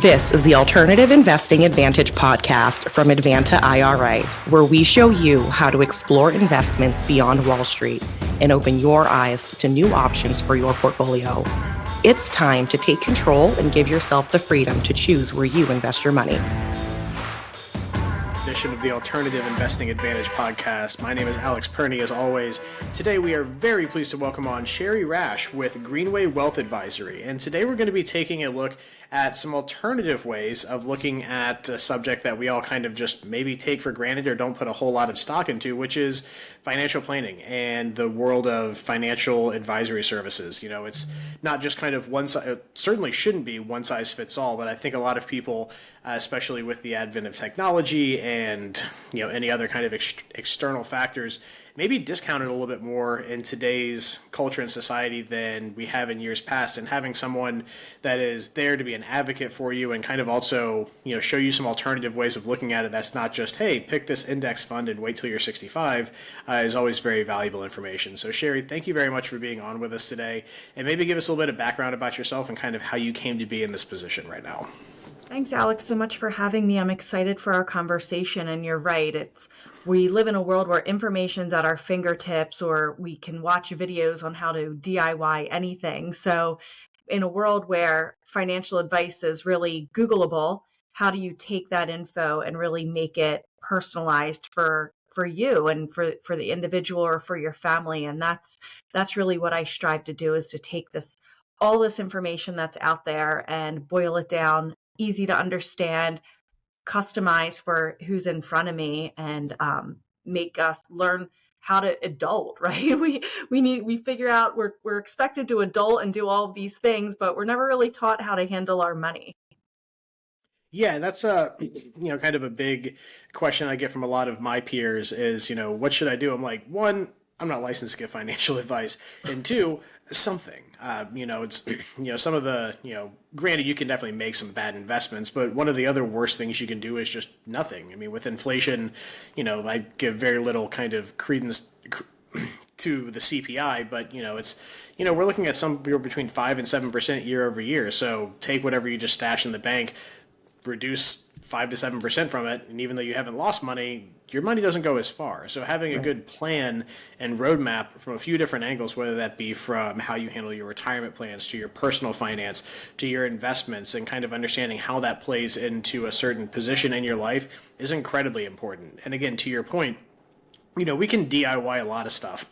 This is the Alternative Investing Advantage podcast from Advanta IRA, where we show you how to explore investments beyond Wall Street and open your eyes to new options for your portfolio. It's time to take control and give yourself the freedom to choose where you invest your money. Edition of the Alternative Investing Advantage podcast. My name is Alex Perny, as always. Today we are very pleased to welcome on Shari Rash with Greenway Wealth Advisory. And today we're going to be taking a look at some alternative ways of looking at a subject that we all kind of just maybe take for granted or don't put a whole lot of stock into, which is financial planning and the world of financial advisory services. You know, it's not just kind of one size, it certainly shouldn't be one size fits all, but I think a lot of people, especially with the advent of technology and, you know, any other kind of external factors, maybe discounted a little bit more in today's culture and society than we have in years past. And having someone that is there to be an advocate for you and kind of also, you know, show you some alternative ways of looking at it that's not just, hey, pick this index fund and wait till you're 65, is always very valuable information. So Shari, thank you very much for being on with us today, and maybe give us a little bit of background about yourself and kind of how you came to be in this position right now. Thanks, Alex, so much for having me. I'm excited for our conversation, and you're right. We live in a world where information's at our fingertips, or we can watch videos on how to DIY anything. So in a world where financial advice is really Googleable, how do you take that info and really make it personalized for you and for the individual or for your family? And that's really what I strive to do, is to take all this information that's out there and boil it down, easy to understand, customize for who's in front of me, and make us learn how to adult, right? We figure out we're expected to adult and do all of these things, but we're never really taught how to handle our money. Yeah, that's kind of a big question I get from a lot of my peers is, you know, what should I do? I'm like, one, I'm not licensed to give financial advice, and two, something. It's, some of the, granted, you can definitely make some bad investments, but one of the other worst things you can do is just nothing. I mean, with inflation, I give very little kind of credence to the CPI, but we're looking at somewhere between 5 and 7% year over year. So take whatever you just stash in the bank, reduce 5 to 7% from it, and even though you haven't lost money, your money doesn't go as far. So having a good plan and roadmap from a few different angles, whether that be from how you handle your retirement plans to your personal finance to your investments, and kind of understanding how that plays into a certain position in your life, is incredibly important. And again, to your point, we can DIY a lot of stuff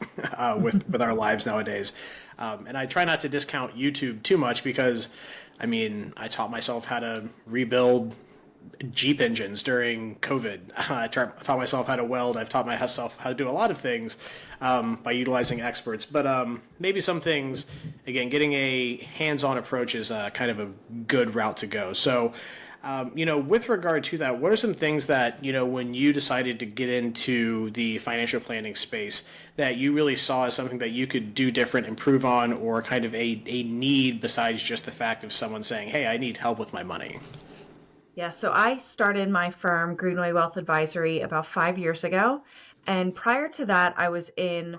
with our lives nowadays. And I try not to discount YouTube too much because, I taught myself how to rebuild Jeep engines during COVID. I taught myself how to weld. I've taught myself how to do a lot of things by utilizing experts. But maybe some things, again, getting a hands-on approach is kind of a good route to go. So, with regard to that, what are some things that, when you decided to get into the financial planning space, that you really saw as something that you could do different, improve on, or kind of a need besides just the fact of someone saying, hey, I need help with my money? Yeah, so I started my firm, Greenway Wealth Advisory, about 5 years ago. And prior to that, I was in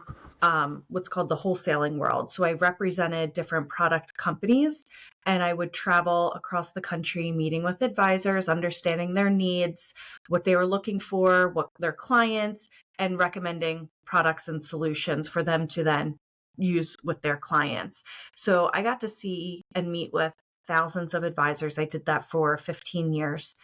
what's called the wholesaling world. So I represented different product companies, and I would travel across the country meeting with advisors, understanding their needs, what they were looking for, what their clients, and recommending products and solutions for them to then use with their clients. So I got to see and meet with thousands of advisors. I did that for 15 years.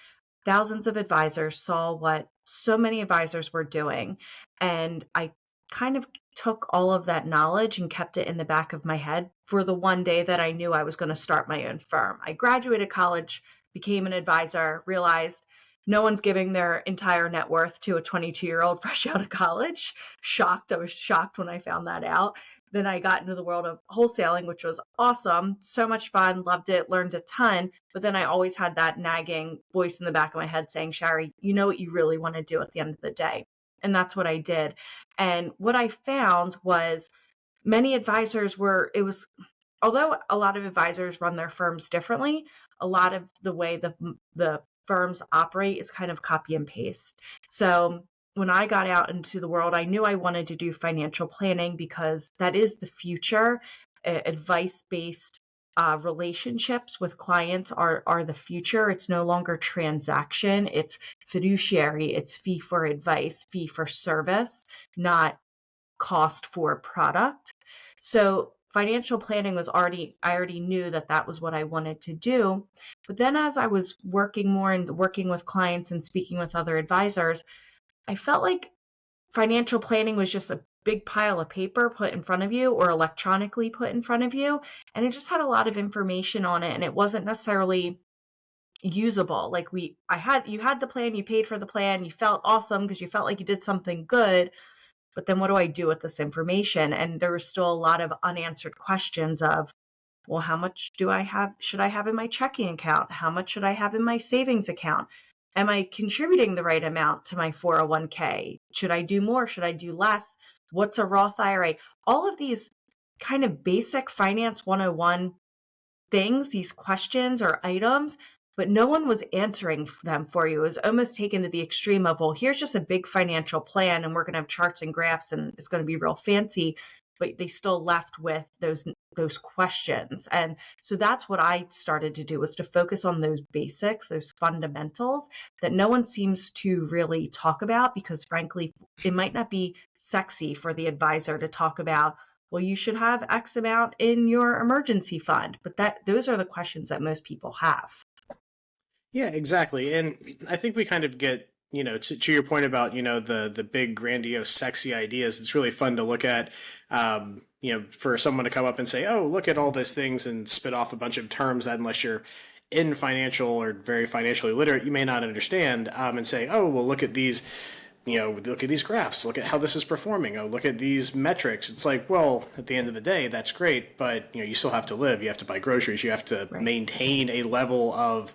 Thousands of advisors, saw what so many advisors were doing. And I kind of took all of that knowledge and kept it in the back of my head for the one day that I knew I was going to start my own firm. I graduated college, became an advisor, realized no one's giving their entire net worth to a 22-year-old fresh out of college. I was shocked when I found that out. Then I got into the world of wholesaling, which was awesome. So much fun, loved it, learned a ton. But then I always had that nagging voice in the back of my head saying, Shari, you know what you really want to do at the end of the day. And that's what I did. And what I found was many advisors although a lot of advisors run their firms differently, a lot of the way the firms operate is kind of copy and paste. So when I got out into the world, I knew I wanted to do financial planning because that is the future. Advice-based relationships with clients are the future. It's no longer transaction. It's fiduciary. It's fee for advice, fee for service, not cost for product. So financial planning was I already knew that was what I wanted to do. But then as I was working more and working with clients and speaking with other advisors, I felt like financial planning was just a big pile of paper put in front of you or electronically put in front of you. And it just had a lot of information on it. And it wasn't necessarily usable. Like you had the plan, you paid for the plan, you felt awesome because you felt like you did something good. But then what do I do with this information? And there was still a lot of unanswered questions of, well, how much should I have in my checking account? How much should I have in my savings account? Am I contributing the right amount to my 401k? Should I do more? Should I do less? What's a Roth IRA? All of these kind of basic finance 101 things, these questions or items, but no one was answering them for you. It was almost taken to the extreme of, well, here's just a big financial plan and we're going to have charts and graphs and it's going to be real fancy, but they still left with those questions. And so that's what I started to do, was to focus on those basics, those fundamentals that no one seems to really talk about, because frankly, it might not be sexy for the advisor to talk about, well, you should have X amount in your emergency fund. But those are the questions that most people have. Yeah, exactly. And I think we kind of get, to your point about, the big grandiose, sexy ideas. It's really fun to look at, for someone to come up and say, oh, look at all these things and spit off a bunch of terms that, unless you're in financial or very financially literate, you may not understand, and say, oh, well, look at these, look at these graphs, look at how this is performing. Oh, look at these metrics. It's like, well, at the end of the day, that's great, but, you still have to live. You have to buy groceries. You have to maintain a level of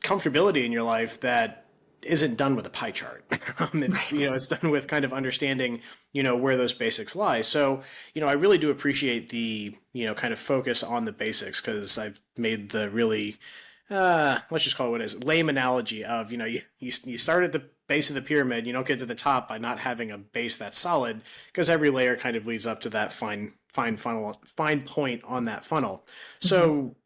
comfortability in your life that isn't done with a pie chart. It's done with kind of understanding, where those basics lie. So, I really do appreciate the, kind of focus on the basics, because I've made the really, let's just call it what it is, lame analogy of, you start at the base of the pyramid, you don't get to the top by not having a base that's solid, because every layer kind of leads up to that fine point on that funnel. So,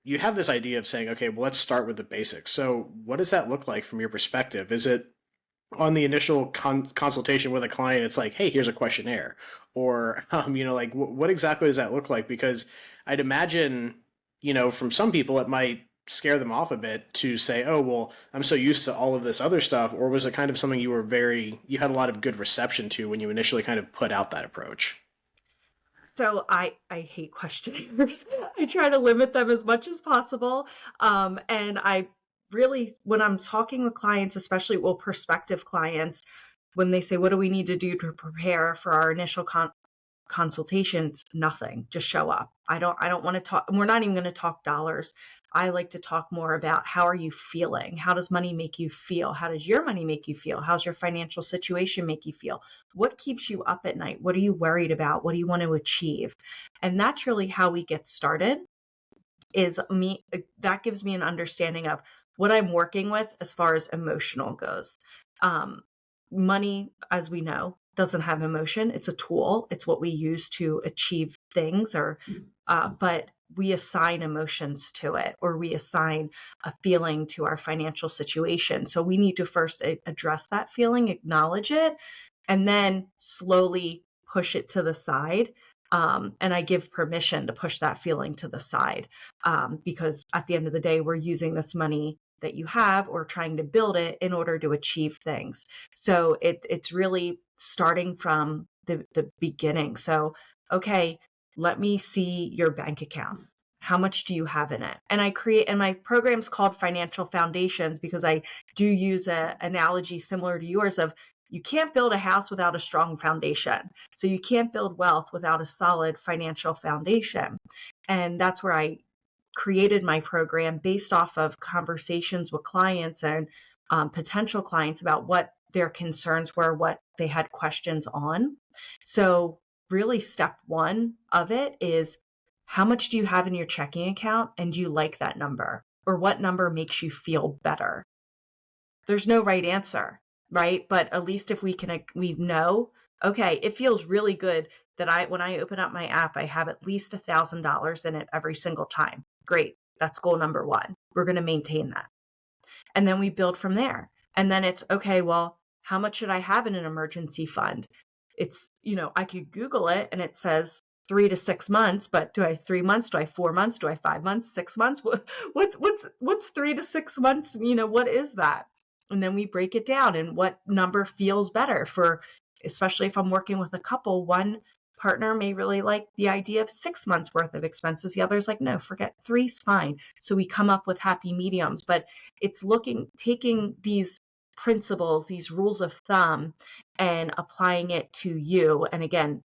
you have this idea of saying, okay, well, let's start with the basics. So what does that look like from your perspective? Is it on the initial consultation with a client, it's like, hey, here's a questionnaire? Or, like what exactly does that look like? Because I'd imagine, from some people, it might scare them off a bit to say, oh, well, I'm so used to all of this other stuff. Or was it kind of something you had a lot of good reception to when you initially kind of put out that approach? So I hate questionnaires. I try to limit them as much as possible. And I really, when I'm talking with clients, especially prospective clients, when they say, what do we need to do to prepare for our initial consultations? Nothing. Just show up. I don't want to talk. We're not even going to talk dollars. I like to talk more about, how are you feeling? How does money make you feel? How does your money make you feel? How's your financial situation make you feel? What keeps you up at night? What are you worried about? What do you want to achieve? And that's really how we get started. That gives me an understanding of what I'm working with as far as emotional goes. Money, as we know, doesn't have emotion. It's a tool. It's what we use to achieve things, but we assign emotions to it, or we assign a feeling to our financial situation. So we need to first address that feeling, acknowledge it, and then slowly push it to the side. And I give permission to push that feeling to the side, because at the end of the day, we're using this money that you have or trying to build it in order to achieve things. So it's really starting from the beginning. So, okay, let me see your bank account. How much do you have in it? And and my program's called Financial Foundations, because I do use an analogy similar to yours of, you can't build a house without a strong foundation. So you can't build wealth without a solid financial foundation. And that's where I created my program, based off of conversations with clients and potential clients about what their concerns were, what they had questions on. So really, step one of it is, how much do you have in your checking account, and do you like that number? Or what number makes you feel better? There's no right answer, right? But at least if we know, okay, it feels really good that when I open up my app, I have at least $1,000 in it every single time. Great. That's goal number one. We're going to maintain that. And then we build from there. And then it's, okay, well, how much should I have in an emergency fund? It's, I could Google it and it says 3 to 6 months, but do I have 3 months? Do I have 4 months? Do I have 5 months, 6 months? What's 3 to 6 months? What is that? And then we break it down and what number feels better for, especially if I'm working with a couple. One partner may really like the idea of 6 months worth of expenses. The other's like, no, forget, 3's fine. So we come up with happy mediums, but it's taking these principles, these rules of thumb, and applying it to you. And again,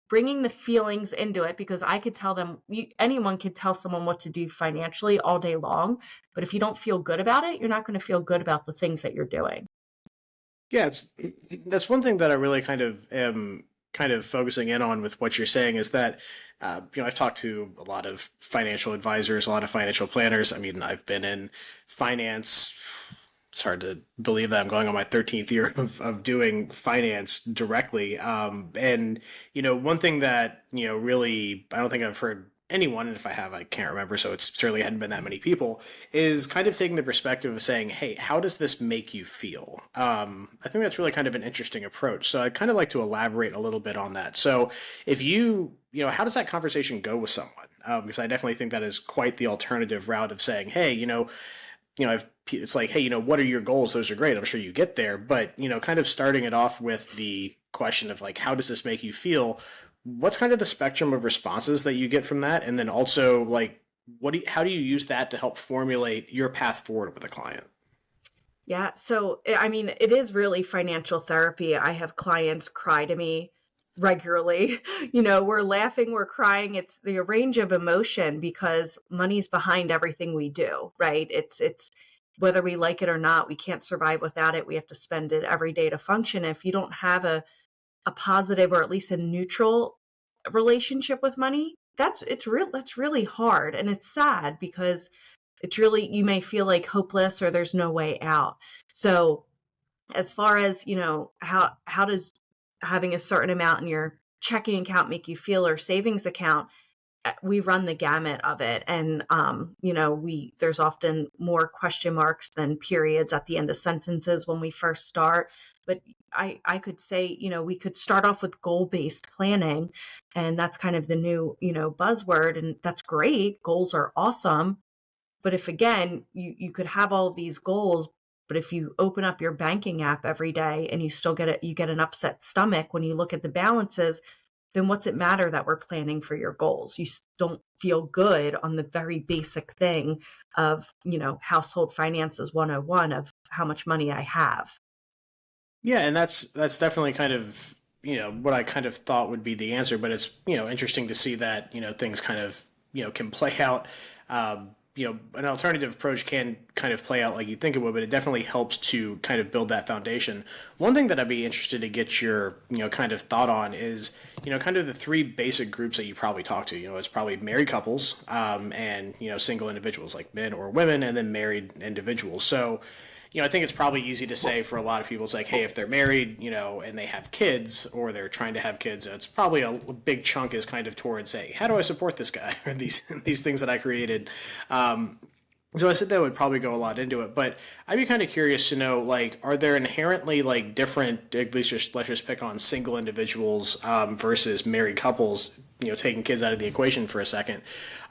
bringing the feelings into it, because I could tell them, anyone could tell someone what to do financially all day long, but if you don't feel good about it, you're not going to feel good about the things that you're doing. Yeah, that's one thing that I really kind of am kind of focusing in on with what you're saying is that, I've talked to a lot of financial advisors, a lot of financial planners. I mean, I've been in finance. It's hard to believe that I'm going on my 13th year of doing finance directly. And, one thing that, really, I don't think I've heard anyone, and if I have, I can't remember, so it certainly hadn't been that many people, is kind of taking the perspective of saying, hey, how does this make you feel? I think that's really kind of an interesting approach. So I'd kind of like to elaborate a little bit on that. So if how does that conversation go with someone? Because I definitely think that is quite the alternative route of saying, hey, it's like, hey, what are your goals? Those are great. I'm sure you get there. But, kind of starting it off with the question of like, how does this make you feel? What's kind of the spectrum of responses that you get from that? And then also like, how do you use that to help formulate your path forward with a client? Yeah. So, I mean, it is really financial therapy. I have clients cry to me regularly. We're laughing, we're crying. It's the range of emotion because money's behind everything we do, right? It's whether we like it or not, we can't survive without it. We have to spend it every day to function. If you don't have a positive or at least a neutral relationship with money, that's really hard. And it's sad because it's really, you may feel like hopeless or there's no way out. So as far as, how does having a certain amount in your checking account make you feel, or savings account, we run the gamut of it. And, there's often more question marks than periods at the end of sentences when we first start. But I could say, we could start off with goal-based planning, and that's kind of the new, buzzword. And that's great. Goals are awesome. But if, again, you could have all of these goals, but if you open up your banking app every day and you still you get an upset stomach when you look at the balances, then what's it matter that we're planning for your goals? You don't feel good on the very basic thing of, household finances 101 of how much money I have. Yeah, and that's definitely kind of, what I kind of thought would be the answer, but it's, interesting to see that, things kind of, can play out. An alternative approach can kind of play out like you think it would, but it definitely helps to kind of build that foundation. One thing that I'd be interested to get your, kind of thought on is, kind of the three basic groups that you probably talk to. It's probably married couples, and, single individuals like men or women, and then married individuals. So, I think it's probably easy to say for a lot of people, it's like, hey, if they're married, and they have kids or they're trying to have kids, it's probably a big chunk is kind of towards, hey, how do I support this guy or these things that I created? So I said that would probably go a lot into it, but I'd be kind of curious to know, like, are there inherently like different, at least let's just pick on single individuals versus married couples, taking kids out of the equation for a second.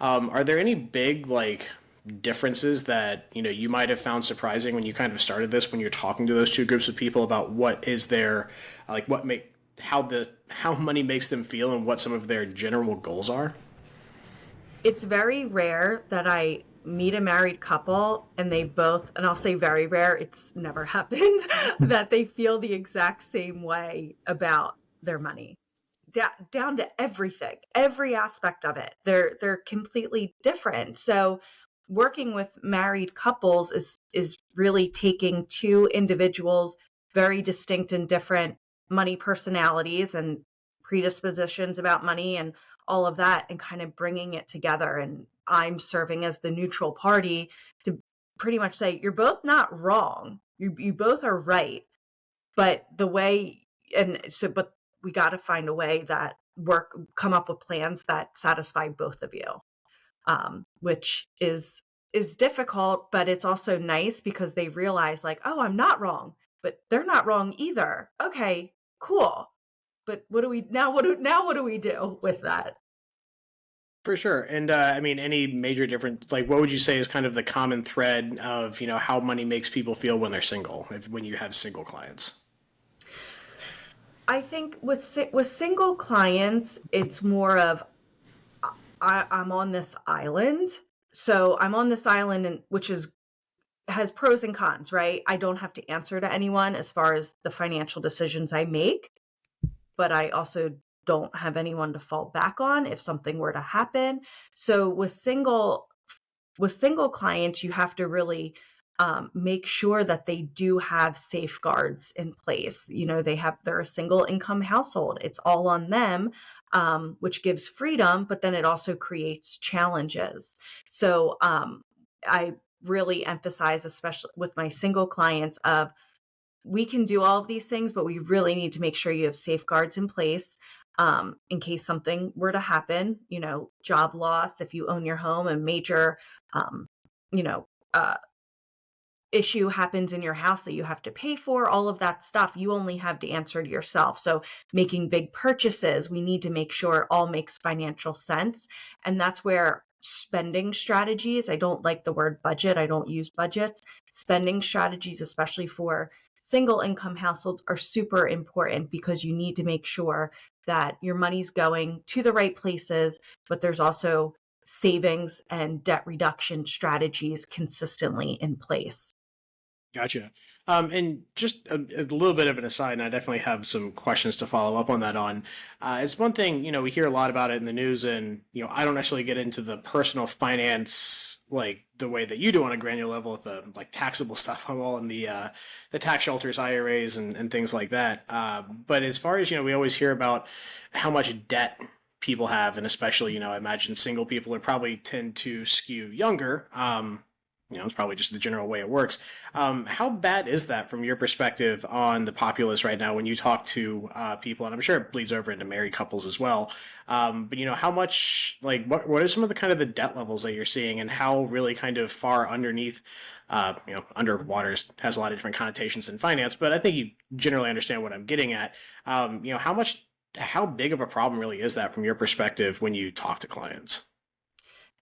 Are there any big like differences that you might have found surprising when you kind of started this, when you're talking to those two groups of people about what is their like how money makes them feel and what some of their general goals are? It's very rare that I meet a married couple and they both, and I'll say very rare, it's never happened, that they feel the exact same way about their money. Down to everything, every aspect of it. They're completely different. So working with married couples is really taking two individuals, very distinct and different money personalities and predispositions about money and all of that, and kind of bringing it together. And I'm serving as the neutral party to pretty much say, you're both not wrong. You both are right. But the way, and so, but we got to find a way that come up with plans that satisfy both of you, which is difficult, but it's also nice because they realize like, oh, I'm not wrong, but they're not wrong either. Okay, cool. But what do we do with that? For sure. And I mean, any major difference, like what would you say is kind of the common thread of, how money makes people feel when they're single, when you have single clients? I think with single clients, it's more of I'm on this island. So I'm on this island, and which has pros and cons, right? I don't have to answer to anyone as far as the financial decisions I make, but I also don't have anyone to fall back on if something were to happen. So with single clients, you have to really make sure that they do have safeguards in place. They're a single income household. It's all on them, which gives freedom, but then it also creates challenges. So I really emphasize, especially with my single clients, of we can do all of these things, but we really need to make sure you have safeguards in place in case something were to happen, job loss, if you own your home, a major, issue happens in your house that you have to pay for, all of that stuff, you only have to answer to yourself. So making big purchases, we need to make sure it all makes financial sense. And that's where spending strategies, I don't like the word budget, I don't use budgets. Spending strategies, especially for single income households, are super important because you need to make sure that your money's going to the right places, but there's also savings and debt reduction strategies consistently in place. Gotcha. And just a little bit of an aside, and I definitely have some questions to follow up on that on. It's one thing, we hear a lot about it in the news, and, I don't actually get into the personal finance, like the way that you do on a granular level with the like taxable stuff. I'm all in the tax shelters, IRAs, and things like that. But as far as, we always hear about how much debt people have, and especially, I imagine single people are probably tend to skew younger. It's probably just the general way it works. How bad is that from your perspective on the populace right now when you talk to people? And I'm sure it bleeds over into married couples as well. But how much, like, what are some of the kind of the debt levels that you're seeing, and how really kind of far underneath, underwater has a lot of different connotations in finance, but I think you generally understand what I'm getting at. How big of a problem really is that from your perspective when you talk to clients?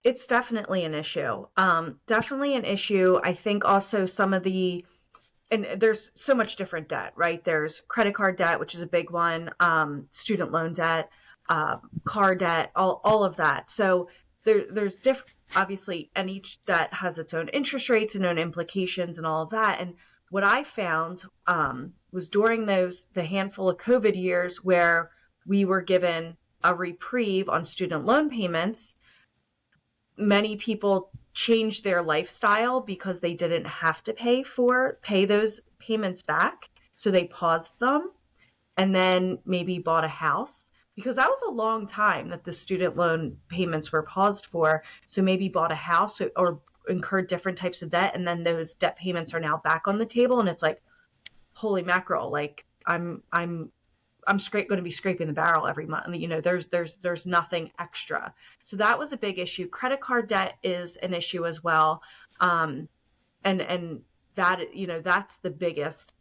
It's definitely an issue. Definitely an issue. I think also and there's so much different debt, right? There's credit card debt, which is a big one, student loan debt, car debt, all of that. So there's obviously, and each debt has its own interest rates and own implications and all of that. And what I found was during the handful of COVID years where we were given a reprieve on student loan payments, many people changed their lifestyle because they didn't have to pay those payments back. So they paused them and then maybe bought a house, because that was a long time that the student loan payments were paused for. So maybe bought a house or incurred different types of debt. And then those debt payments are now back on the table. And it's like, holy mackerel, like I'm going to be scraping the barrel every month. There's nothing extra. So that was a big issue. Credit card debt is an issue as well. And that, that's the biggest.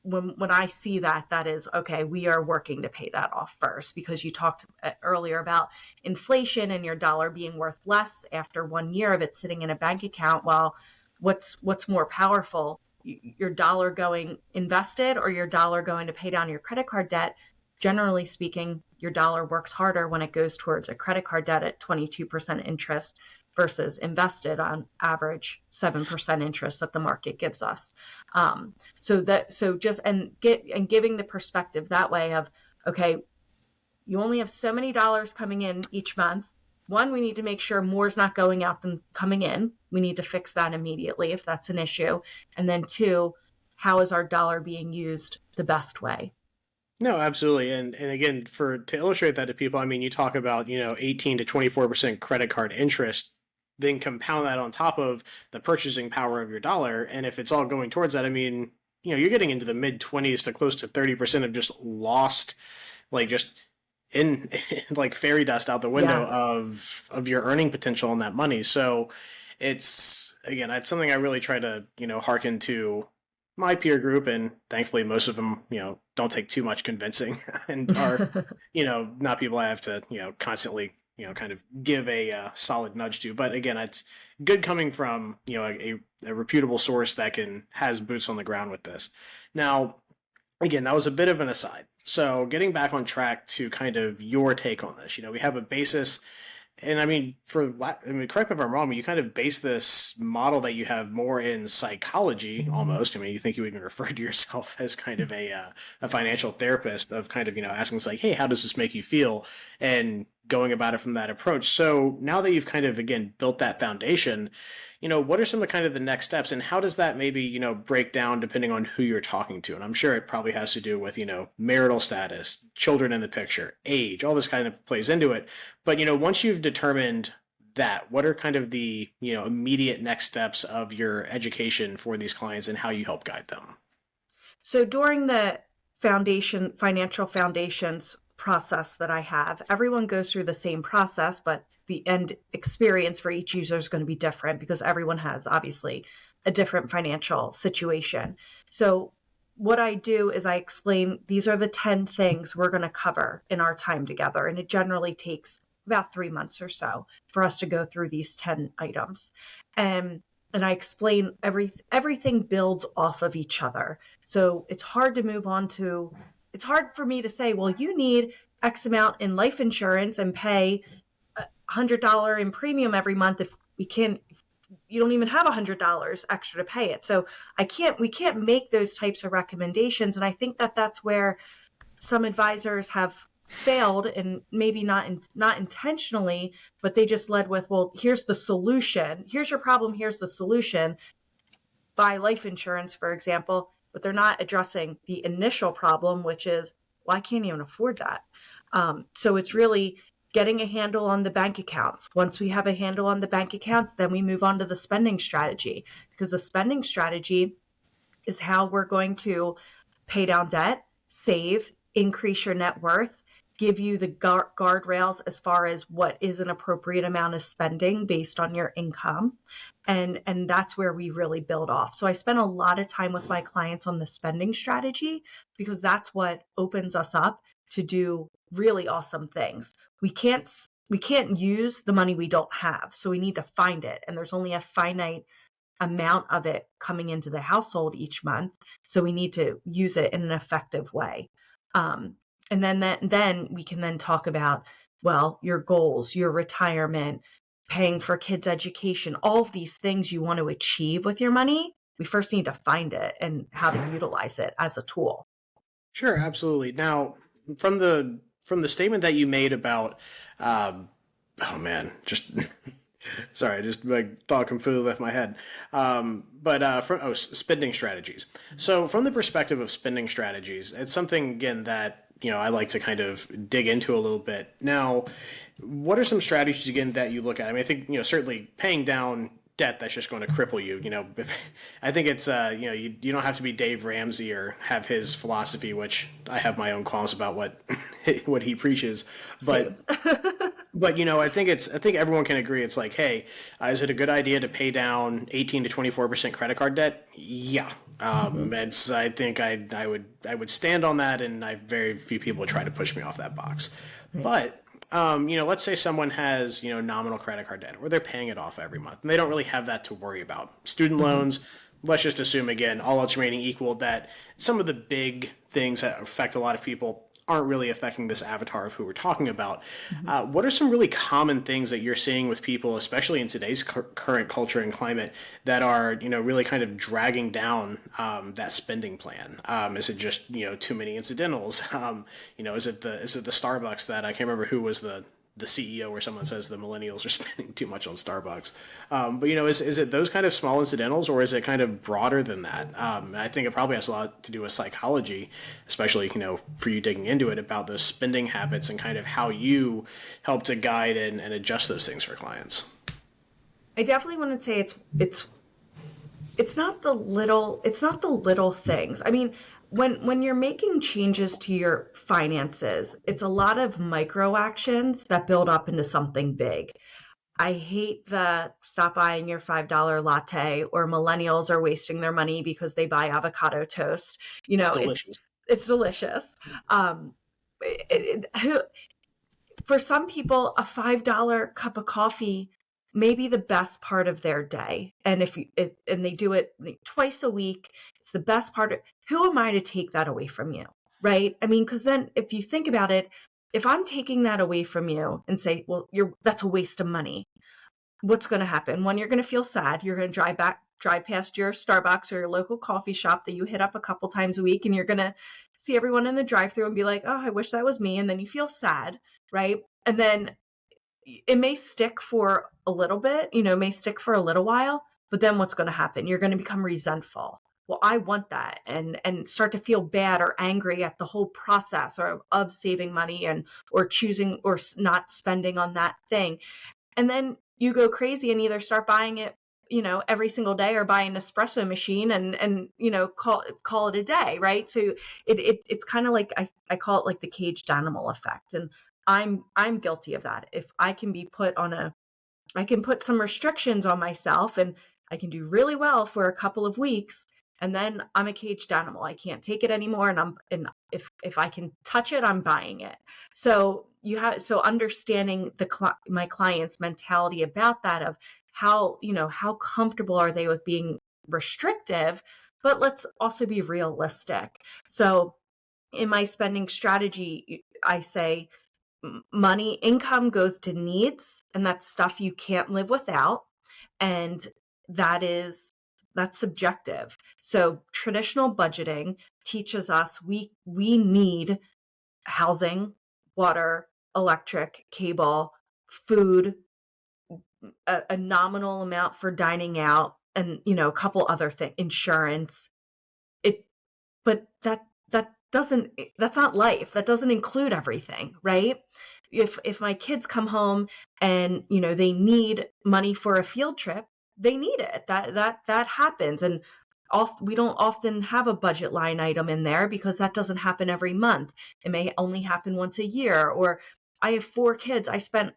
When I see that is, okay, we are working to pay that off first, because you talked earlier about inflation and your dollar being worth less after 1 year of it sitting in a bank account. Well, what's more powerful? Your dollar going invested or your dollar going to pay down your credit card debt? Generally speaking, your dollar works harder when it goes towards a credit card debt at 22% interest versus invested on average 7% interest that the market gives us. Giving the perspective that way of, okay, you only have so many dollars coming in each month. One, we need to make sure more is not going out than coming in. We need to fix that immediately if that's an issue. And then two, how is our dollar being used the best way? No, absolutely. And again, to illustrate that to people, I mean, you talk about, 18 to 24% credit card interest, then compound that on top of the purchasing power of your dollar. And if it's all going towards that, I mean, you're getting into the mid 20s to close to 30% of just lost like just in like fairy dust out the window Yeah. of your earning potential on that money. So it's again, it's something I really try to, hearken to my peer group, and thankfully most of them, don't take too much convincing and are, not people I have to, constantly, kind of give a solid nudge to. But again, it's good coming from, a reputable source that has boots on the ground with this. Now, again, that was a bit of an aside. So getting back on track to kind of your take on this, we have a basis, and I mean, correct me if I'm wrong, but you kind of base this model that you have more in psychology almost. I mean, you think you even refer to yourself as kind of a financial therapist of kind of, asking like, hey, how does this make you feel? And going about it from that approach. So now that you've kind of, again, built that foundation, what are some of kind of the next steps, and how does that maybe, break down depending on who you're talking to? And I'm sure it probably has to do with, marital status, children in the picture, age, all this kind of plays into it. But, once you've determined that, what are kind of the, immediate next steps of your education for these clients and how you help guide them? So during the financial foundations process that I have, everyone goes through the same process, but the end experience for each user is going to be different because everyone has obviously a different financial situation. So what I do is I explain these are the 10 things we're going to cover in our time together. And it generally takes about 3 months or so for us to go through these 10 items. And I explain everything builds off of each other. So it's hard for me to say, well, you need X amount in life insurance and pay $100 in premium every month if you don't even have $100 extra to pay it. So we can't make those types of recommendations. And I think that's where some advisors have failed, and maybe not intentionally, but they just led with, well, here's the solution. Here's your problem. Here's the solution. Buy life insurance, for example, but they're not addressing the initial problem, which is, well, I can't even afford that. So it's really getting a handle on the bank accounts. Once we have a handle on the bank accounts, then we move on to the spending strategy, because the spending strategy is how we're going to pay down debt, save, increase your net worth, give you the guardrails as far as what is an appropriate amount of spending based on your income. And that's where we really build off. So I spend a lot of time with my clients on the spending strategy, because that's what opens us up to do really awesome things. We can't use the money we don't have. So we need to find it. And there's only a finite amount of it coming into the household each month. So we need to use it in an effective way. And then we can then talk about, well, your goals, your retirement, paying for kids' education, all of these things you want to achieve with your money. We first need to find it and how to utilize it as a tool. Sure, absolutely. Now, from the statement that you made about, oh man, just sorry, just like thought completely left my head. From spending strategies. So from the perspective of spending strategies, it's something again that I like to kind of dig into a little bit. Now, what are some strategies again that you look at? I mean, I think certainly paying down debt that's just going to cripple you. I think it's you don't have to be Dave Ramsey or have his philosophy, which I have my own qualms about what he preaches, but. But I think everyone can agree. It's like, hey, is it a good idea to pay down 18 to 24% credit card debt? Yeah, I think I would stand on that, and very few people would try to push me off that box. But let's say someone has nominal credit card debt, or they're paying it off every month, and they don't really have that to worry about. Student loans. Let's just assume again, all else remaining equal, that some of the big things that affect a lot of people aren't really affecting this avatar of who we're talking about. What are some really common things that you're seeing with people, especially in today's current culture and climate, that are really kind of dragging down that spending plan? Is it just too many incidentals? Is it the Starbucks that I can't remember who was the CEO or someone says the millennials are spending too much on Starbucks. But is it those kind of small incidentals, or is it kind of broader than that? I think it probably has a lot to do with psychology, especially, for you digging into it, about those spending habits and kind of how you help to guide and adjust those things for clients. I definitely want to say it's not the little things. I mean, When you're making changes to your finances, it's a lot of micro actions that build up into something big. I hate the stop buying your $5 latte, or millennials are wasting their money because they buy avocado toast. You It's know, delicious. it's delicious. Um, for some people, a $5 cup of coffee may be the best part of their day. And and they do it like twice a week, it's the best part of, who am I to take that away from you? Right? I mean, because then if you think about it, if I'm taking that away from you and say, well, that's a waste of money, what's going to happen? One, you're going to feel sad. You're going to drive past your Starbucks or your local coffee shop that you hit up a couple times a week, and you're going to see everyone in the drive-thru and be like, oh, I wish that was me. And then you feel sad, right? And then it may stick for a little bit, it may stick for a little while, but then what's going to happen? You're going to become resentful. Well, I want that, and start to feel bad or angry at the whole process of saving money or choosing or not spending on that thing. And then you go crazy and either start buying it, every single day, or buy an espresso machine and call it a day, right? So it's kind of like, I call it like the caged animal effect. And I'm guilty of that. If I can I can put some restrictions on myself, and I can do really well for a couple of weeks, and then I'm a caged animal. I can't take it anymore, and if I can touch it, I'm buying it. So understanding my client's mentality about that, of how comfortable are they with being restrictive, but let's also be realistic. So in my spending strategy, I say income goes to needs, and that's stuff you can't live without. And that's subjective. So traditional budgeting teaches us we need housing, water, electric, cable, food, a nominal amount for dining out, and a couple other things, insurance. But that's not life. That doesn't include everything, right? If my kids come home and they need money for a field trip, they need it. That happens. And we don't often have a budget line item in there because that doesn't happen every month. It may only happen once a year. Or I have 4 kids. I spent,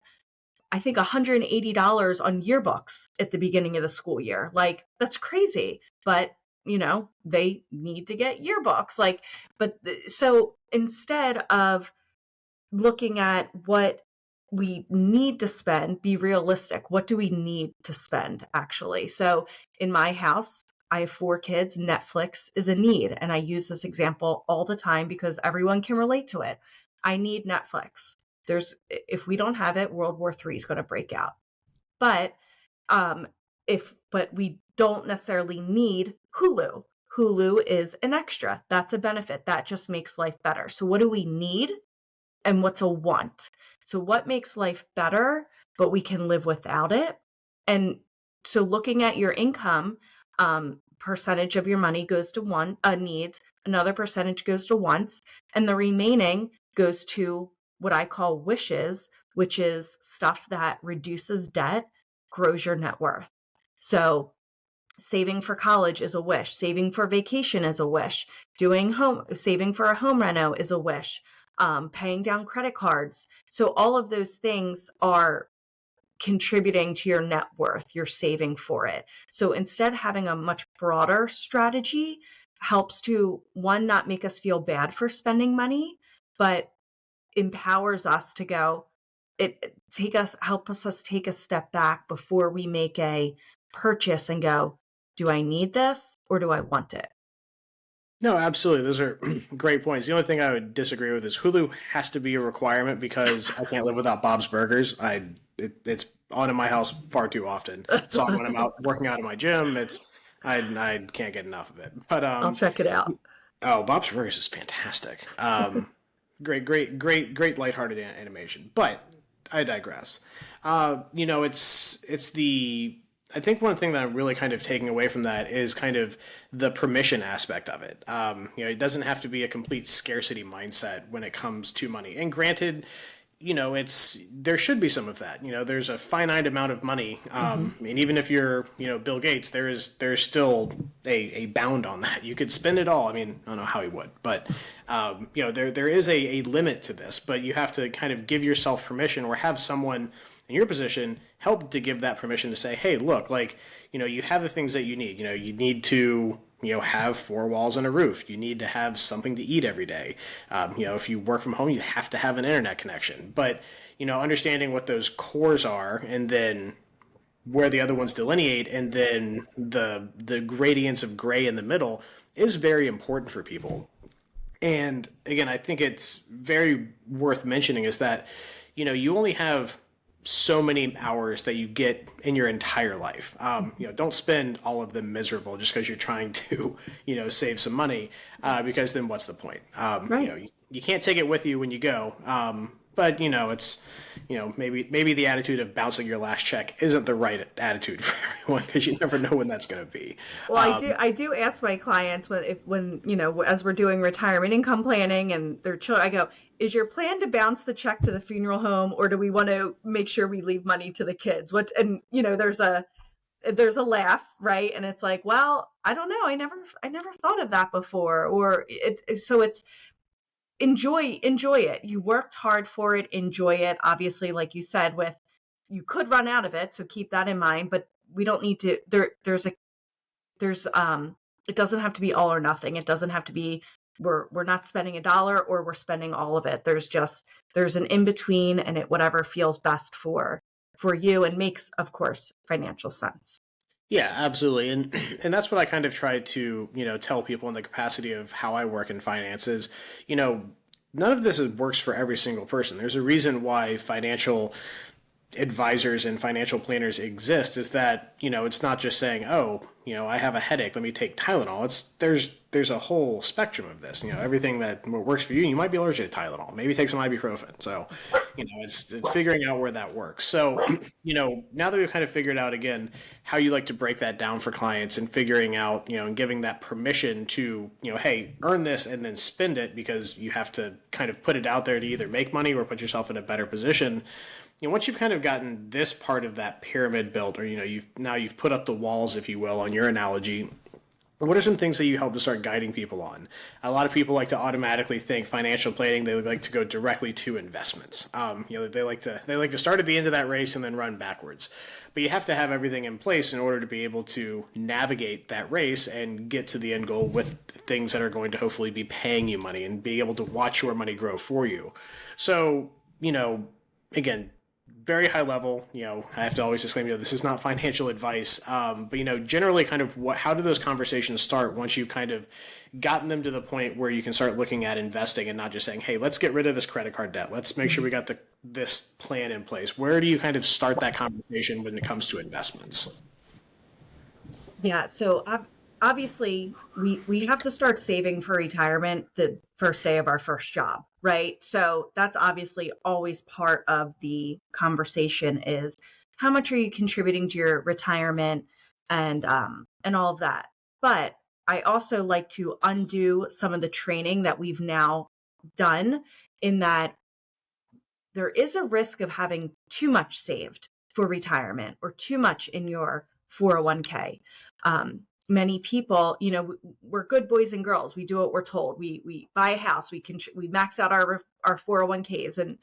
I think, $180 on yearbooks at the beginning of the school year. Like, that's crazy. But they need to get yearbooks. So instead of looking at what we need to spend, be realistic. What do we need to spend, actually? So in my house, I have 4 kids. Netflix is a need. And I use this example all the time because everyone can relate to it. I need Netflix. If we don't have it, World War III is going to break out. But we don't necessarily need Hulu. Hulu is an extra. That's a benefit. That just makes life better. So what do we need, and what's a want? So what makes life better, but we can live without it? And so looking at your income, percentage of your money goes to needs, another percentage goes to wants, and the remaining goes to what I call wishes, which is stuff that reduces debt, grows your net worth. So saving for college is a wish. Saving for vacation is a wish. Saving for a home reno is a wish. Paying down credit cards. So all of those things are contributing to your net worth. You're saving for it. So instead, having a much broader strategy helps to, one, not make us feel bad for spending money, but empowers us to go, helps us take a step back before we make a purchase and go, do I need this or do I want it? No, absolutely. Those are great points. The only thing I would disagree with is Hulu has to be a requirement because I can't live without Bob's Burgers. It's on in my house far too often. So when I'm out working out in my gym, I can't get enough of it. But I'll check it out. oh, Bob's Burgers is fantastic. Great lighthearted animation. But I digress. I think one thing that I'm really kind of taking away from that is kind of the permission aspect of it. It doesn't have to be a complete scarcity mindset when it comes to money. And granted, there should be some of that. There's a finite amount of money. I mean, even if you're, Bill Gates, there's still a bound on that. You could spend it all. I mean, I don't know how he would, but there is a limit to this. But you have to kind of give yourself permission, or have someone in your position help to give that permission to say, hey, look, like, you have the things that you need. You need to have four walls and a roof. You need to have something to eat every day. If you work from home, you have to have an internet connection. But, understanding what those cores are, and then where the other ones delineate, and then the gradients of gray in the middle is very important for people. And again, I think it's very worth mentioning is that, you only have so many hours that you get in your entire life. Don't spend all of them miserable just because you're trying to, save some money, because then what's the point? Right. You can't take it with you when you go. But it's, maybe the attitude of bouncing your last check isn't the right attitude for everyone, because you never know when that's going to be. Well, I do ask my clients when as we're doing retirement income planning and their children, I go, is your plan to bounce the check to the funeral home, or do we want to make sure we leave money to the kids? There's a laugh, right? And it's like, well, I don't know. I never thought of that before. Or so it's enjoy it. You worked hard for it. Enjoy it. Obviously, like you said, you could run out of it, so keep that in mind. But we don't need to. It doesn't have to be all or nothing. It doesn't have to be we're not spending $1 or we're spending all of it. There's an in between, and whatever feels best for you and makes, of course, financial sense. Yeah, absolutely. And that's what I kind of try to, tell people in the capacity of how I work in finances. None of this works for every single person. There's a reason why financial advisors and financial planners exist, is that, it's not just saying, oh, I have a headache, let me take Tylenol. There's a whole spectrum of this, everything that works for you. You might be allergic to Tylenol, maybe take some ibuprofen. So, it's figuring out where that works. So, now that we've kind of figured out, again, how you like to break that down for clients, and figuring out, and giving that permission to, hey, earn this and then spend it, because you have to kind of put it out there to either make money or put yourself in a better position. Once you've kind of gotten this part of that pyramid built, or, you've put up the walls, if you will, on your analogy, what are some things that you help to start guiding people on? A lot of people like to automatically think financial planning. They would like to go directly to investments. They like to start at the end of that race and then run backwards. But you have to have everything in place in order to be able to navigate that race and get to the end goal with things that are going to hopefully be paying you money, and be able to watch your money grow for you. So, again, very high level, I have to always disclaim, this is not financial advice. But, generally kind of how do those conversations start once you've kind of gotten them to the point where you can start looking at investing, and not just saying, hey, let's get rid of this credit card debt. Let's make sure we got this plan in place. Where do you kind of start that conversation when it comes to investments? Yeah. So obviously we have to start saving for retirement the first day of our first job, right? So that's obviously always part of the conversation, is how much are you contributing to your retirement, and all of that. But I also like to undo some of the training that we've now done, in that there is a risk of having too much saved for retirement, or too much in your 401k. Many people, we're good boys and girls. We do what we're told. We buy a house. We max out our 401ks, and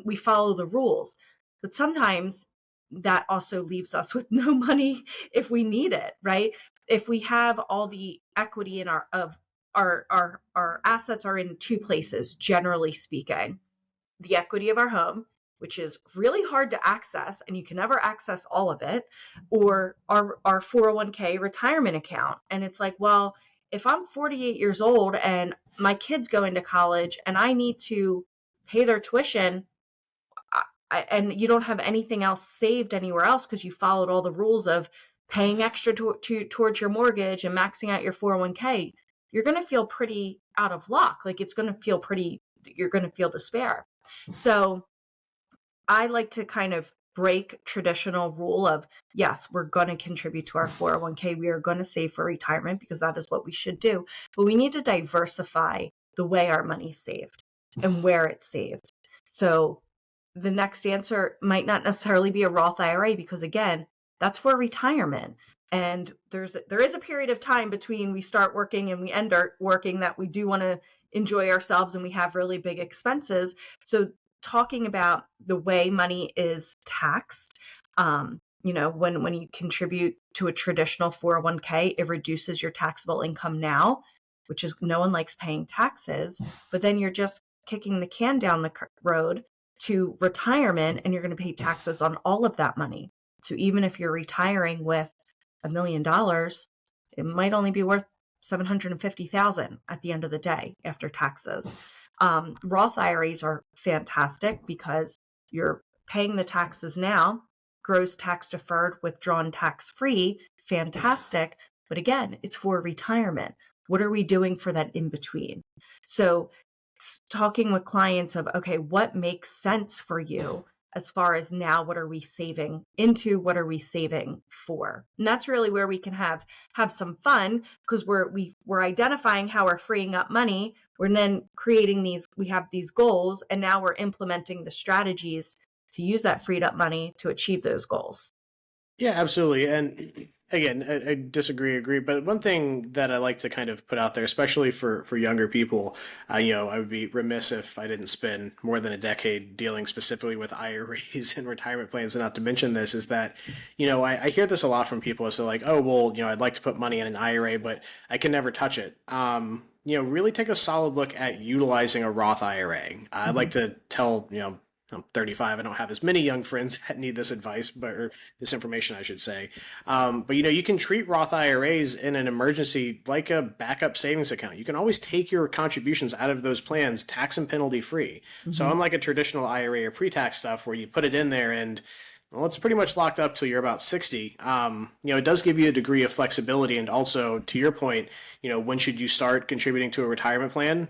we follow the rules. But sometimes that also leaves us with no money if we need it, right? If we have all the equity in our assets are in two places, generally speaking, the equity of our home, which is really hard to access, and you can never access all of it, or our 401k retirement account. And it's like, well, if I'm 48 years old and my kid's going to college and I need to pay their tuition, and you don't have anything else saved anywhere else because you followed all the rules of paying extra towards your mortgage and maxing out your 401k, you're going to feel pretty out of luck. Like, you're going to feel despair. So I like to kind of break traditional rule of, yes, we're going to contribute to our 401k. We are going to save for retirement because that is what we should do. But we need to diversify the way our money's saved and where it's saved. So the next answer might not necessarily be a Roth IRA, because again, that's for retirement. And there is a period of time between we start working and we end our working that we do want to enjoy ourselves and we have really big expenses. So talking about the way money is taxed, when you contribute to a traditional 401k, it reduces your taxable income now, which is, no one likes paying taxes, but then you're just kicking the can down the road to retirement, and you're going to pay taxes on all of that money. So even if you're retiring with $1 million, it might only be worth $750,000 at the end of the day after taxes. Roth IRAs are fantastic because you're paying the taxes now, gross tax deferred, withdrawn tax free, fantastic. But again, it's for retirement. What are we doing for that in between? So talking with clients of, okay, what makes sense for you as far as now, what are we saving into, what are we saving for? And that's really where we can have some fun, because we're identifying how we're freeing up money. We're then creating we have these goals, and now we're implementing the strategies to use that freed up money to achieve those goals. Yeah, absolutely. And again, I agree. But one thing that I like to kind of put out there, especially for younger people, I would be remiss if I didn't spend more than a decade dealing specifically with IRAs and retirement plans. And not to mention this is that, I hear this a lot from people. So like, oh, well, I'd like to put money in an IRA, but I can never touch it. Really take a solid look at utilizing a Roth IRA. I'd like to tell, I'm 35. I don't have as many young friends that need this advice, or this information, I should say. But you can treat Roth IRAs in an emergency like a backup savings account. You can always take your contributions out of those plans tax and penalty free. Mm-hmm. So unlike a traditional IRA or pre-tax stuff where you put it in there and, well, it's pretty much locked up till you're about 60. It does give you a degree of flexibility. And also, to your point, when should you start contributing to a retirement plan?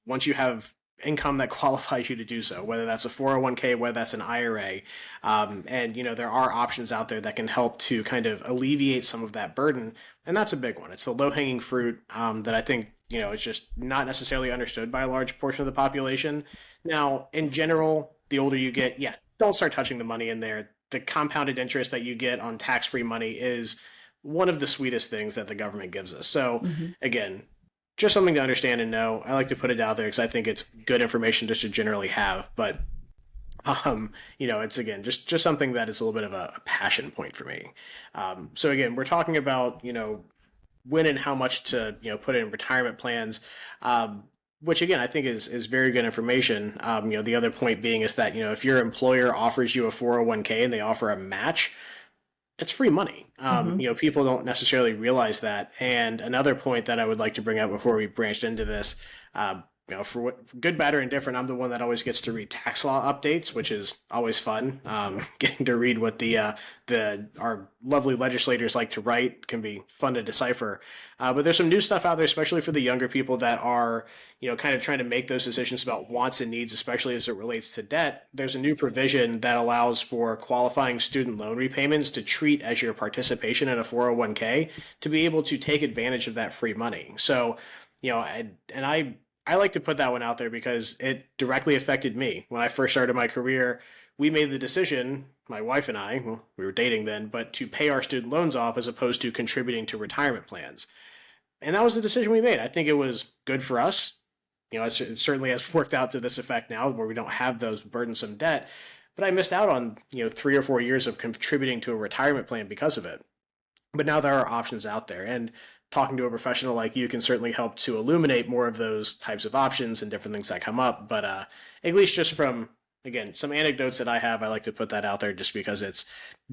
Once you have income that qualifies you to do so, whether that's a 401k, whether that's an IRA. And, there are options out there that can help to kind of alleviate some of that burden. And that's a big one. It's the low-hanging fruit that I think, it's just not necessarily understood by a large portion of the population. Now, in general, the older you get, don't start touching the money in there. The compounded interest that you get on tax-free money is one of the sweetest things that the government gives us. So again, just something to understand and know. I like to put it out there because I think it's good information just to generally have. But, it's, again, just something that is a little bit of a passion point for me. So, again, we're talking about, when and how much to, put in retirement plans, which, again, I think is very good information. The other point being is that, if your employer offers you a 401k and they offer a match, it's free money. People don't necessarily realize that. And another point that I would like to bring up before we branched into this, for good, bad, or indifferent, I'm the one that always gets to read tax law updates, which is always fun. Getting to read what our lovely legislators like to write can be fun to decipher. But there's some new stuff out there, especially for the younger people that are, kind of trying to make those decisions about wants and needs, especially as it relates to debt. There's a new provision that allows for qualifying student loan repayments to treat as your participation in a 401k to be able to take advantage of that free money. So, I like to put that one out there because it directly affected me. When I first started my career, we made the decision, my wife and I, well, we were dating then, but to pay our student loans off as opposed to contributing to retirement plans. And that was the decision we made. I think it was good for us. It certainly has worked out to this effect now where we don't have those burdensome debt. But I missed out on, 3 or 4 years of contributing to a retirement plan because of it. But now there are options out there. And talking to a professional like you can certainly help to illuminate more of those types of options and different things that come up. But at least just from, again, some anecdotes that I have, I like to put that out there just because it's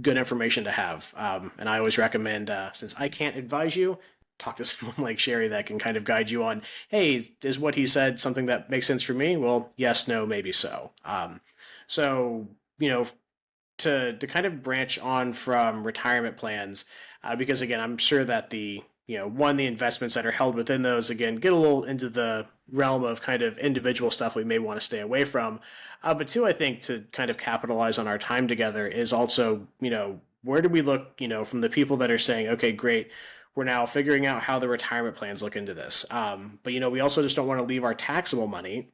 good information to have. And I always recommend, since I can't advise you, talk to someone like Shari that can kind of guide you on, hey, is what he said something that makes sense for me? Well, yes, no, maybe so. To kind of branch on from retirement plans, because again, I'm sure that the investments that are held within those, again, get a little into the realm of kind of individual stuff we may want to stay away from. But two, I think to kind of capitalize on our time together is also, where do we look, from the people that are saying, okay, great, we're now figuring out how the retirement plans look into this. But, we also just don't want to leave our taxable money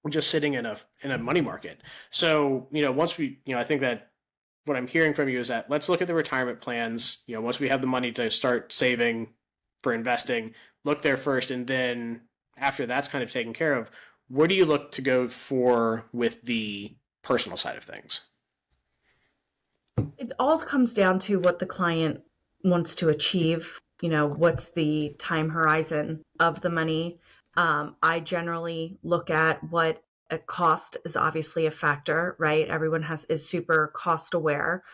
just sitting in a money market. So, once we, I think that what I'm hearing from you is that let's look at the retirement plans. Once we have the money to start saving for investing, look there first, and then after that's kind of taken care of, where do you look to go for with the personal side of things? It all comes down to what the client wants to achieve. What's the time horizon of the money? I generally look at what a cost is obviously a factor, right? Everyone is super cost aware.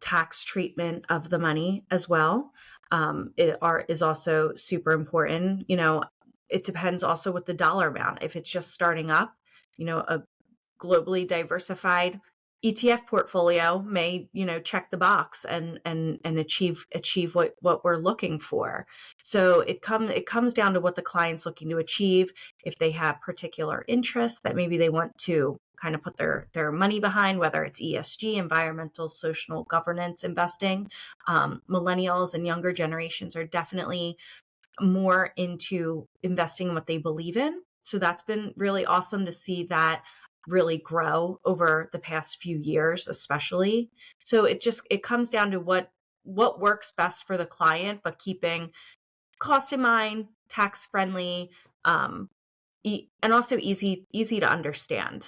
Tax treatment of the money as well is also super important. It depends also with the dollar amount. If it's just starting up, a globally diversified ETF portfolio may, check the box and achieve what we're looking for. So it comes down to what the client's looking to achieve. If they have particular interests that maybe they want to kind of put their money behind, whether it's ESG, environmental, social governance investing, millennials and younger generations are definitely more into investing in what they believe in. So that's been really awesome to see that really grow over the past few years, especially. So it comes down to what works best for the client, but keeping cost in mind, tax friendly, and also easy to understand.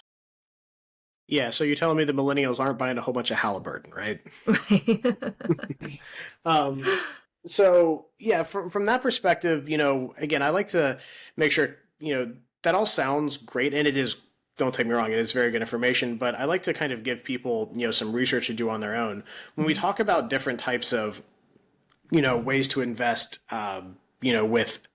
Yeah, so you're telling me the millennials aren't buying a whole bunch of Halliburton, right? Right. Um, so yeah, from that perspective, again, I like to make sure, that all sounds great, and it is. Don't take me wrong, it is very good information, but I like to kind of give people, some research to do on their own. When we talk about different types of, ways to invest, with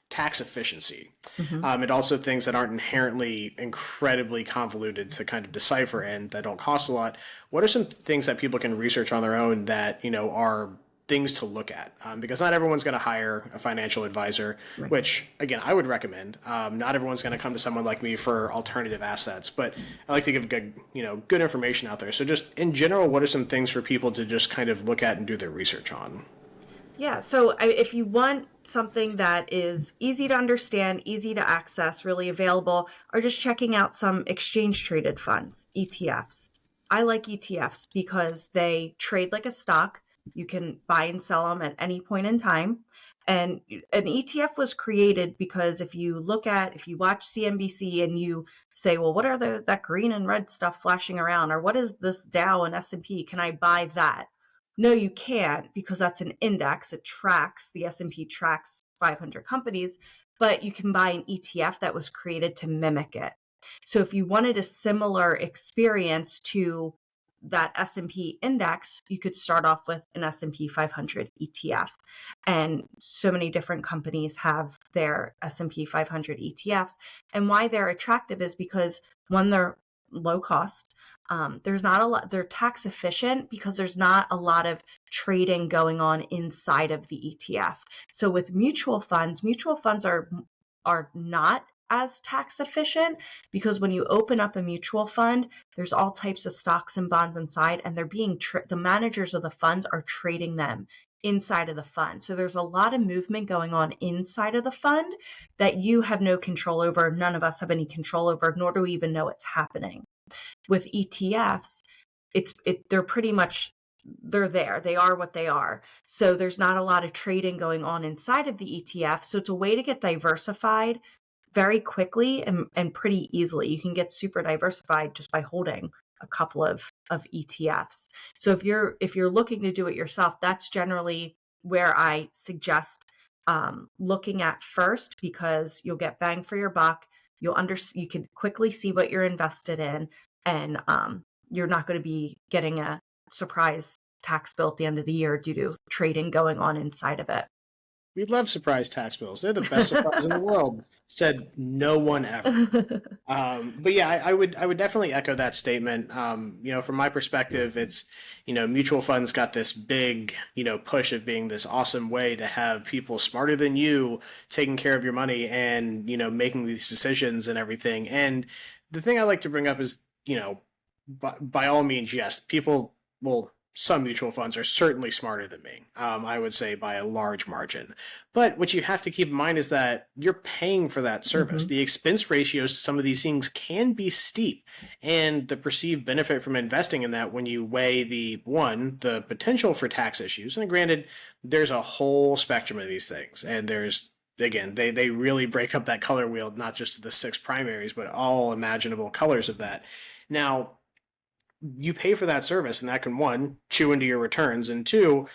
tax efficiency, Mm-hmm. and also things that aren't inherently incredibly convoluted to kind of decipher and that don't cost a lot. What are some things that people can research on their own that are things to look at? Because not everyone's going to hire a financial advisor, Right. which again I would recommend. Not everyone's going to come to someone like me for alternative assets, but I like to give good information out there. So just in general, what are some things for people to just kind of look at and do their research on? Yeah, so if you want something that is easy to understand, easy to access, really available, or just checking out some exchange traded funds, ETFs. I like ETFs because they trade like a stock. You can buy and sell them at any point in time. And an ETF was created because if you watch CNBC and you say, well, what are that green and red stuff flashing around? Or what is this Dow and S&P? Can I buy that? No, you can't because that's an index. The S&P tracks 500 companies, but you can buy an ETF that was created to mimic it. So if you wanted a similar experience to that S&P index, you could start off with an S&P 500 ETF. And so many different companies have their S&P 500 ETFs. And why they're attractive is because one, they're low cost. There's not a lot, they're tax efficient because there's not a lot of trading going on inside of the ETF. So with mutual funds are not as tax efficient because when you open up a mutual fund, there's all types of stocks and bonds inside, and the managers of the funds are trading them inside of the fund. So there's a lot of movement going on inside of the fund that you have no control over. None of us have any control over, nor do we even know it's happening. With ETFs, they're pretty much they're there. They are what they are. So there's not a lot of trading going on inside of the ETF. So it's a way to get diversified very quickly and pretty easily. You can get super diversified just by holding a couple of ETFs. So if you're looking to do it yourself, that's generally where I suggest looking at first because you'll get bang for your buck. You can quickly see what you're invested in, and you're not going to be getting a surprise tax bill at the end of the year due to trading going on inside of it. We love surprise tax bills. They're the best surprise in the world. Said no one ever. But yeah, I would definitely echo that statement. From my perspective, it's mutual funds got this big push of being this awesome way to have people smarter than you taking care of your money and making these decisions and everything. And the thing I like to bring up is by all means, yes, people will some mutual funds are certainly smarter than me. I would say by a large margin. But what you have to keep in mind is that you're paying for that service. The expense ratios to some of these things can be steep, and the perceived benefit from investing in that when you weigh the potential for tax issues, and granted, there's a whole spectrum of these things, and there's again, they really break up that color wheel, not just the 6 primaries, but all imaginable colors of that. Now, you pay for that service, and that can, one, chew into your returns, and two,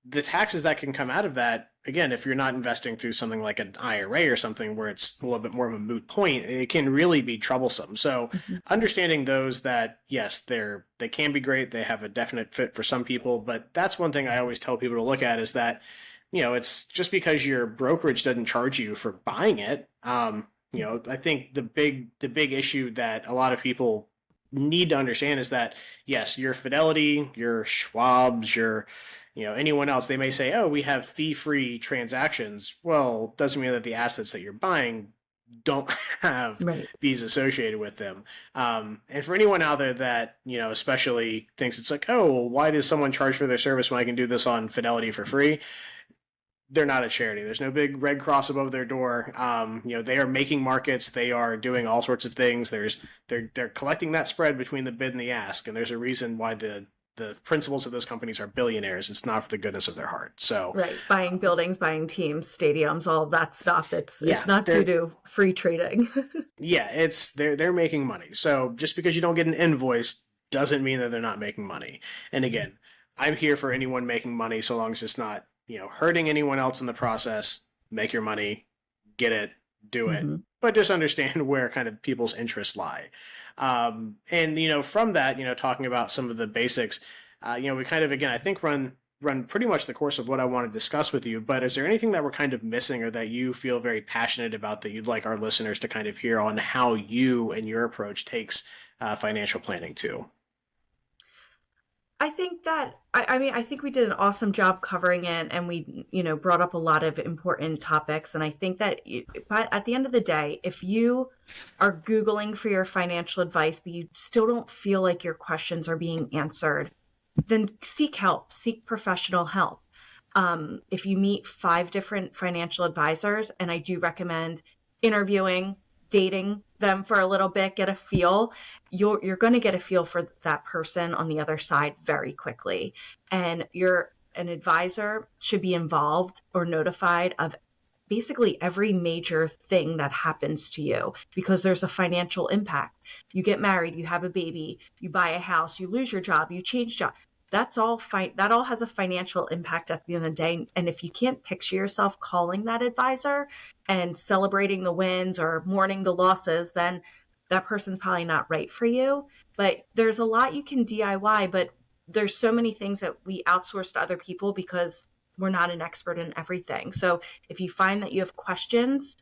the taxes that can come out of that, again, if you're not investing through something like an IRA or something where it's a little bit more of a moot point, it can really be troublesome. So understanding those that, yes, they can be great, they have a definite fit for some people, but that's one thing I always tell people to look at is that, it's just because your brokerage doesn't charge you for buying it. I think the big issue that a lot of people need to understand is that, yes, your Fidelity, your Schwab's, your anyone else, they may say, oh, we have fee-free transactions. Well, doesn't mean that the assets that you're buying don't have fees associated with them. And for anyone out there that, especially thinks it's like, oh, why does someone charge for their service when I can do this on Fidelity for free? They're not a charity. There's no big red cross above their door. They are making markets. They are doing all sorts of things. They're collecting that spread between the bid and the ask, and there's a reason why the principals of those companies are billionaires. It's not for the goodness of their heart. So buying buildings, buying teams, stadiums, all of that stuff. It's not due to free trading. They're making money. So just because you don't get an invoice doesn't mean that they're not making money. And again, I'm here for anyone making money so long as it's not hurting anyone else in the process. Make your money, get it, do it, but just understand where kind of people's interests lie. And from that, talking about some of the basics, we kind of, again, I think run pretty much the course of what I want to discuss with you. But is there anything that we're kind of missing or that you feel very passionate about that you'd like our listeners to kind of hear on how you and your approach takes financial planning too? I think that, I think we did an awesome job covering it, and we, brought up a lot of important topics. And I think that at the end of the day, if you are Googling for your financial advice, but you still don't feel like your questions are being answered, then seek help, seek professional help. If you meet 5 different financial advisors, and I do recommend interviewing, dating them for a little bit, get a feel, you're going to get a feel for that person on the other side very quickly. And an advisor should be involved or notified of basically every major thing that happens to you, because there's a financial impact. You get married, you have a baby, you buy a house, you lose your job, you change job. That all has a financial impact at the end of the day. And if you can't picture yourself calling that advisor and celebrating the wins or mourning the losses, then that person's probably not right for you. But there's a lot you can DIY, but there's so many things that we outsource to other people because we're not an expert in everything. So if you find that you have questions,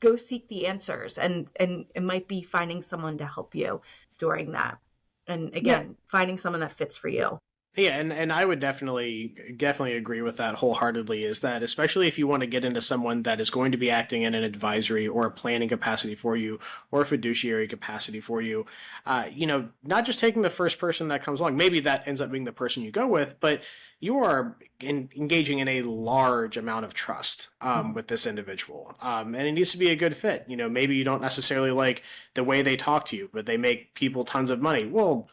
go seek the answers, and it might be finding someone to help you during that. And again, finding someone that fits for you. Yeah, and I would definitely agree with that wholeheartedly, is that especially if you want to get into someone that is going to be acting in an advisory or a planning capacity for you or a fiduciary capacity for you, not just taking the first person that comes along, maybe that ends up being the person you go with, but you are engaging in a large amount of trust with this individual. And it needs to be a good fit. Maybe you don't necessarily like the way they talk to you, but they make people tons of money. Well,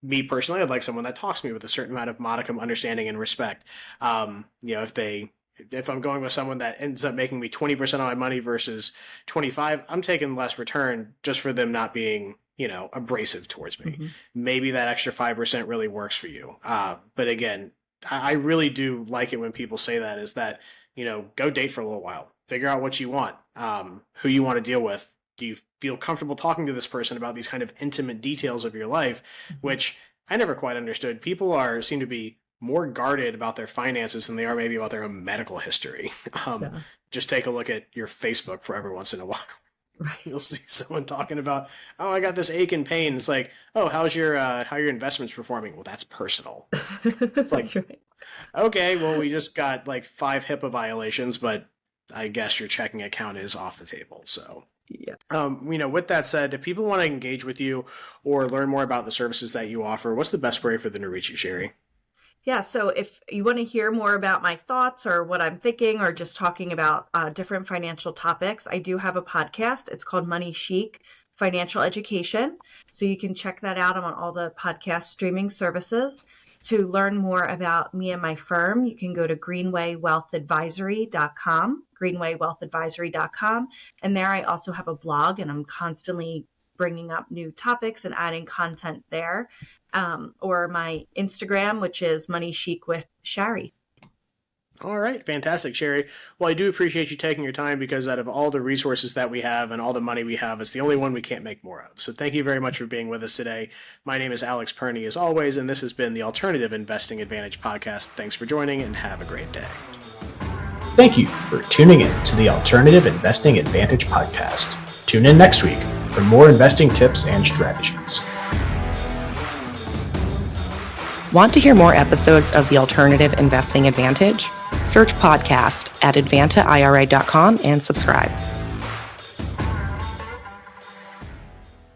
me personally, I'd like someone that talks to me with a certain amount of modicum understanding and respect. If I'm going with someone that ends up making me 20% of my money versus 25, I'm taking less return just for them not being, abrasive towards me. Maybe that extra 5% really works for you. But again, I really do like it when people say that, is that, go date for a little while, figure out what you want, who you want to deal with. Do you feel comfortable talking to this person about these kind of intimate details of your life, which I never quite understood. People seem to be more guarded about their finances than they are maybe about their own medical history. Just take a look at your Facebook for every once in a while. You'll see someone talking about, oh, I got this ache and pain. It's like, oh, how are your investments performing? Well, that's personal. It's like, That's right. Okay, well, we just got like 5 HIPAA violations, but I guess your checking account is off the table. So, Yeah. with that said, if people want to engage with you or learn more about the services that you offer, what's the best way for them to reach you, Shari? Yeah, so if you want to hear more about my thoughts or what I'm thinking, or just talking about different financial topics, I do have a podcast. It's called Money Chic Financial Education. So you can check that out. I'm on all the podcast streaming services. To learn more about me and my firm, you can go to greenwaywealthadvisory.com, greenwaywealthadvisory.com. And there I also have a blog, and I'm constantly bringing up new topics and adding content there. Or my Instagram, which is Money Chic with Shari. All right, fantastic, Shari. Well, I do appreciate you taking your time, because out of all the resources that we have and all the money we have, it's the only one we can't make more of. So thank you very much for being with us today. My name is Alex Perny, as always, and this has been the Alternative Investing Advantage podcast. Thanks for joining, and have a great day. Thank you for tuning in to the Alternative Investing Advantage podcast. Tune in next week for more investing tips and strategies. Want to hear more episodes of the Alternative Investing Advantage? Search podcast at advantaira.com and subscribe.